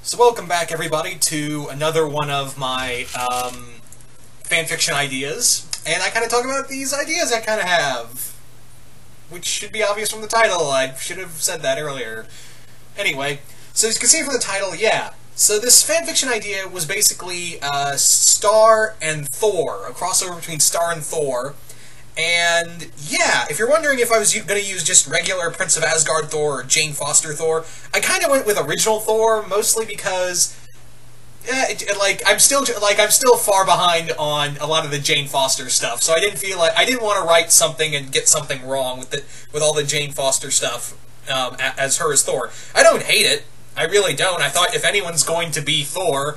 So welcome back, everybody, to another one of my fanfiction ideas. And I kind of talk about these ideas I kind of have, which should be obvious from the title. I should have said that earlier. Anyway, so as you can see from the title, yeah. So this fanfiction idea was basically Star and Thor, a crossover between Star and Thor. And, yeah, if you're wondering if I was going to use just regular Prince of Asgard Thor or Jane Foster Thor, I kind of went with original Thor, mostly because, I'm still far behind on a lot of the Jane Foster stuff, so I didn't want to write something and get something wrong with all the Jane Foster stuff, as her as Thor. I don't hate it. I really don't. I thought if anyone's going to be Thor,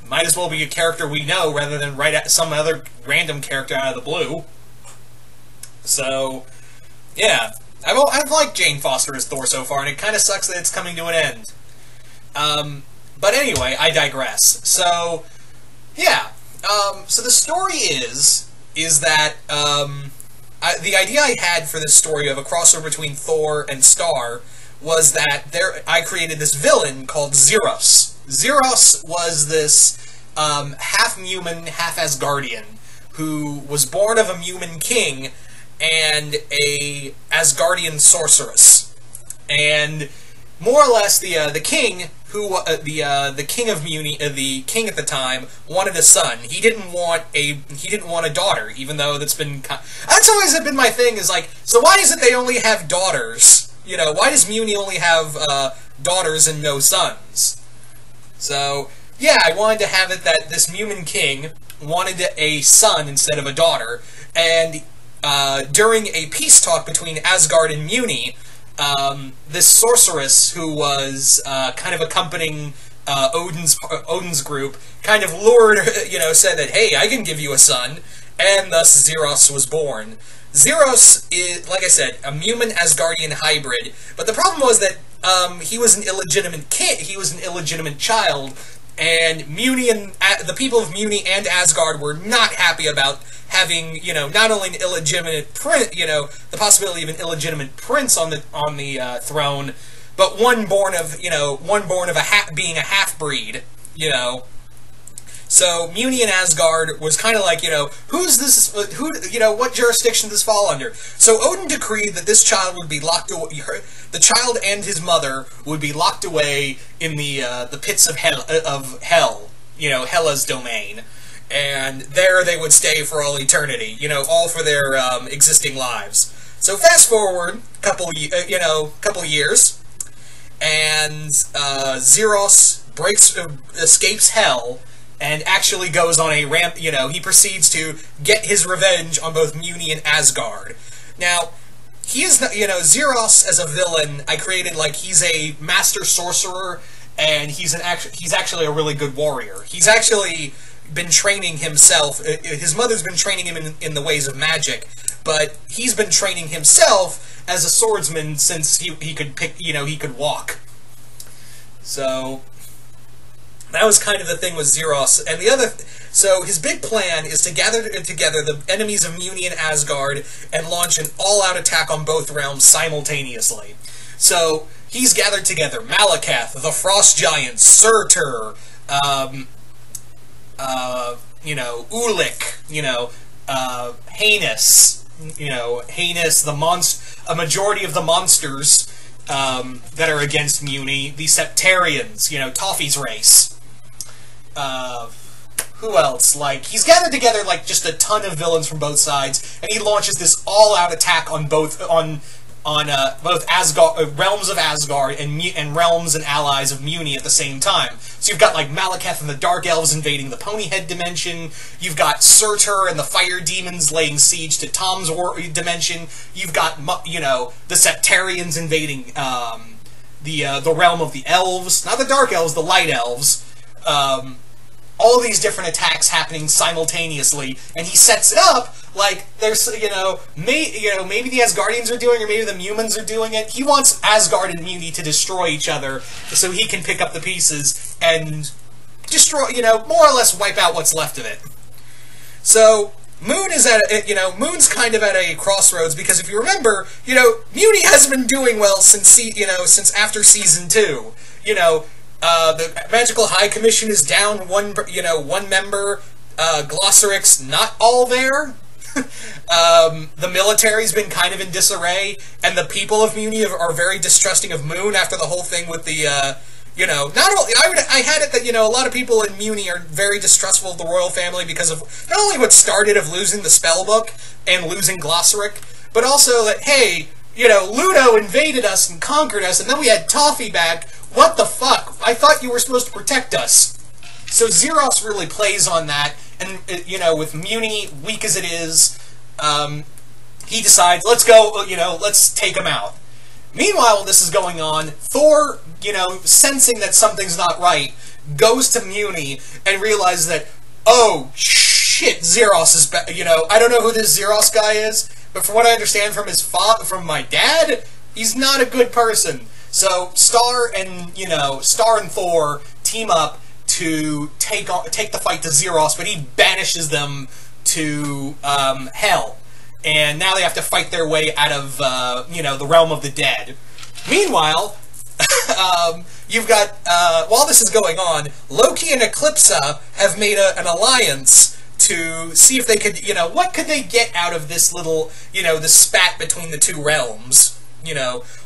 might as well be a character we know rather than write at some other random character out of the blue. So, yeah, I've liked Jane Foster as Thor so far, and it kind of sucks that it's coming to an end. But anyway, I digress. So, yeah, so the story is that, the idea I had for this story of a crossover between Thor and Star was that I created this villain called Zeros. Zeros was this, half-Mumin, half-Asgardian, who was born of a Mumin king and a Asgardian sorceress, and more or less the king the king of Mewni, the king at the time, wanted a son. He didn't want a daughter, even though that's always been my thing. Is like, so why is it they only have daughters? You know, why does Mewni only have daughters and no sons? So yeah, I wanted to have it that this Mumin king wanted a son instead of a daughter, and during a peace talk between Asgard and Mewni, this sorceress who was kind of accompanying Odin's group kind of lured, said that, hey, I can give you a son, and thus Zeros was born. Zeros is, like I said, a Mumin-Asgardian hybrid, but the problem was that he was an illegitimate kid, he was an illegitimate child, and Mewni and the people of Mewni and Asgard were not happy about having, not only an illegitimate prince, the possibility of an illegitimate prince on the throne, but one born of being a half-breed, So Mewni and Asgard was kind of like, who's this? What jurisdiction does this fall under? So Odin decreed that this child would be locked away. The child and his mother would be locked away in the pits of hell, Hela's domain. And there they would stay for all eternity, all for their existing lives. So fast forward a couple years, and Zeros escapes hell, and actually goes on a ramp. He proceeds to get his revenge on both Mewni and Asgard. Now, he is, Zeros as a villain. I created he's a master sorcerer, and he's actually a really good warrior. He's actually been training himself. His mother's been training him in the ways of magic, but he's been training himself as a swordsman since he could walk. So that was kind of the thing with Zeros. And so his big plan is to gather together the enemies of Mewni and Asgard and launch an all-out attack on both realms simultaneously. So he's gathered together Malekith, the Frost Giant, Surtur, Ulik, Heinous, a majority of the monsters, that are against Mewni, the Septarians, Toffee's race. Who else? He's gathered together, just a ton of villains from both sides, and he launches this all-out attack on both Asgard, realms of Asgard and realms and allies of Mewni at the same time. So you've got Malekith and the Dark Elves invading the Ponyhead dimension. You've got Surtur and the Fire Demons laying siege to Tom's dimension. You've got the Septarians invading the realm of the Elves, not the Dark Elves, the Light Elves. All these different attacks happening simultaneously, and he sets it up there's, maybe the Asgardians are doing it, or maybe the Mumins are doing it. He wants Asgard and Mewni to destroy each other so he can pick up the pieces and destroy, more or less wipe out what's left of it. So Moon is Moon's kind of at a crossroads, because if you remember, Mewni hasn't been doing well since after season 2. The Magical High Commission is down one member. Glossoric's not all there. The military's been kind of in disarray, and the people of Mewni are very distrusting of Moon after the whole thing with the, I had it that, a lot of people in Mewni are very distrustful of the royal family because of not only what started of losing the spell book and losing Glossoric, but also that, hey, Ludo invaded us and conquered us, and then we had Toffee back. What the fuck? I thought you were supposed to protect us. So Zeros really plays on that, and, with Mewni, weak as it is, he decides, let's go, let's take him out. Meanwhile, while this is going on, Thor, sensing that something's not right, goes to Mewni and realizes that, oh, shit, Zeros is back. I don't know who this Zeros guy is, but from what I understand from from my dad, he's not a good person. So Star and Thor team up to take the fight to Zeros, but he banishes them to Hell. And now they have to fight their way out of, the realm of the dead. Meanwhile, you've got, while this is going on, Loki and Eclipsa have made an alliance to see if they could, what could they get out of this little, this spat between the two realms,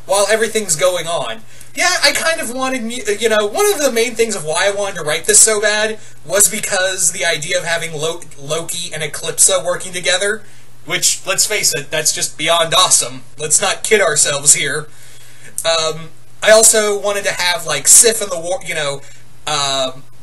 while everything's going on. Yeah, I kind of wanted, one of the main things of why I wanted to write this so bad was because the idea of having Loki and Eclipsa working together, which, let's face it, that's just beyond awesome. Let's not kid ourselves here. I also wanted to have, like, Sif in the war,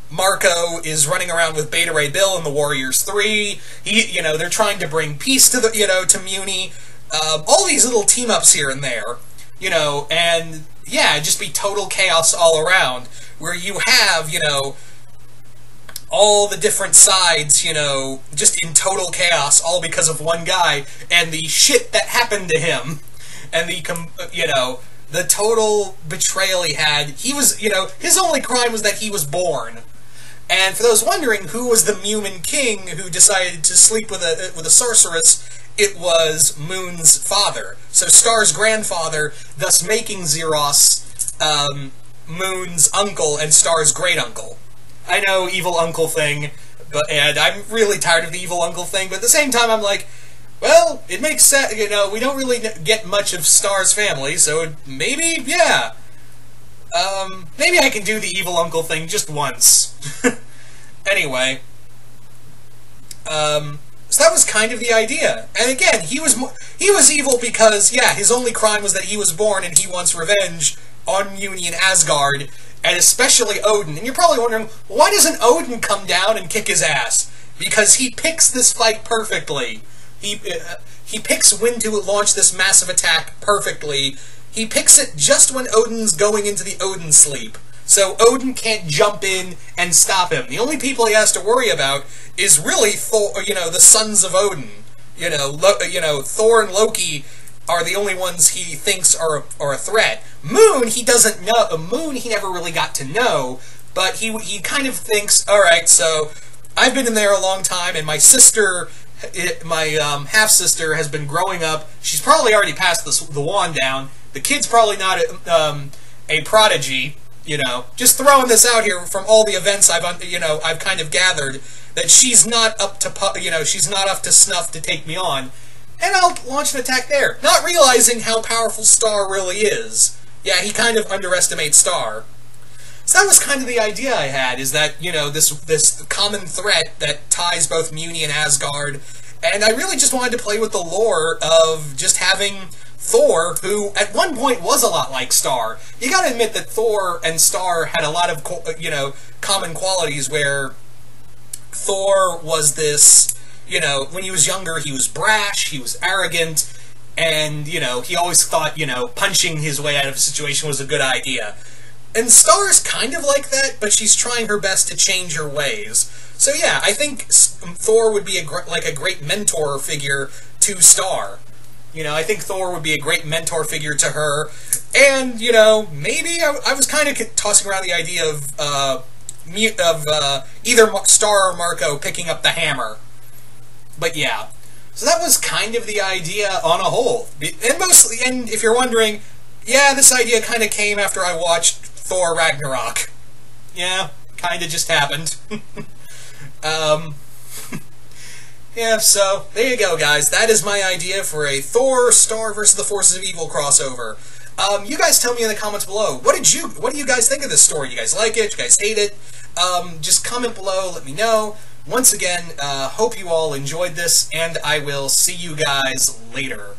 Marco is running around with Beta Ray Bill in the Warriors 3. They're trying to bring peace to to Mewni. All these little team-ups here and there, and, yeah, just be total chaos all around, where you have, all the different sides, just in total chaos, all because of one guy, and the shit that happened to him, and the total betrayal he had. He was, his only crime was that he was born. And for those wondering who was the Mewman king who decided to sleep with a sorceress, it was Moon's father. So Star's grandfather, thus making Zeros Moon's uncle and Star's great-uncle. I know, evil uncle thing, and I'm really tired of the evil uncle thing, but at the same time I'm like, well, it makes sense, we don't really get much of Star's family, so maybe, yeah. Maybe I can do the evil uncle thing just once. Anyway. So that was kind of the idea. And again, he was evil because, yeah, his only crime was that he was born and he wants revenge on Mewni and Asgard, and especially Odin. And you're probably wondering, why doesn't Odin come down and kick his ass? Because he picks this fight perfectly. He picks when to launch this massive attack perfectly. He picks it just when Odin's going into the Odin sleep. So Odin can't jump in and stop him. The only people he has to worry about is really Thor, the sons of Odin. Thor and Loki are the only ones he thinks are a threat. Moon, he doesn't know. Moon, he never really got to know, but he kind of thinks, all right, so I've been in there a long time, and my sister, my half-sister, has been growing up. She's probably already passed the wand down. The kid's probably not a prodigy. Just throwing this out here from all the events I've kind of gathered, that she's not up to she's not up to snuff to take me on, and I'll launch an attack there, not realizing how powerful Star really is. Yeah, he kind of underestimates Star. So that was kind of the idea I had, is that, this common threat that ties both Mewni and Asgard, and I really just wanted to play with the lore of just having Thor, who at one point was a lot like Star. You gotta admit that Thor and Star had a lot of, common qualities, where Thor was this, when he was younger, he was brash, he was arrogant, and, he always thought, punching his way out of a situation was a good idea. And Star's kind of like that, but she's trying her best to change her ways. So yeah, I think Thor would be a great mentor figure to Star. I think Thor would be a great mentor figure to her. And, maybe I was kind of tossing around the idea of either Star or Marco picking up the hammer. But yeah. So that was kind of the idea on a whole. And if you're wondering, yeah, this idea kind of came after I watched Thor Ragnarok. Yeah, kinda just happened. Yeah, so, there you go, guys. That is my idea for a Thor, Star vs. the Forces of Evil crossover. You guys tell me in the comments below, what do you guys think of this story? You guys like it? You guys hate it? Just comment below, let me know. Once again, hope you all enjoyed this, and I will see you guys later.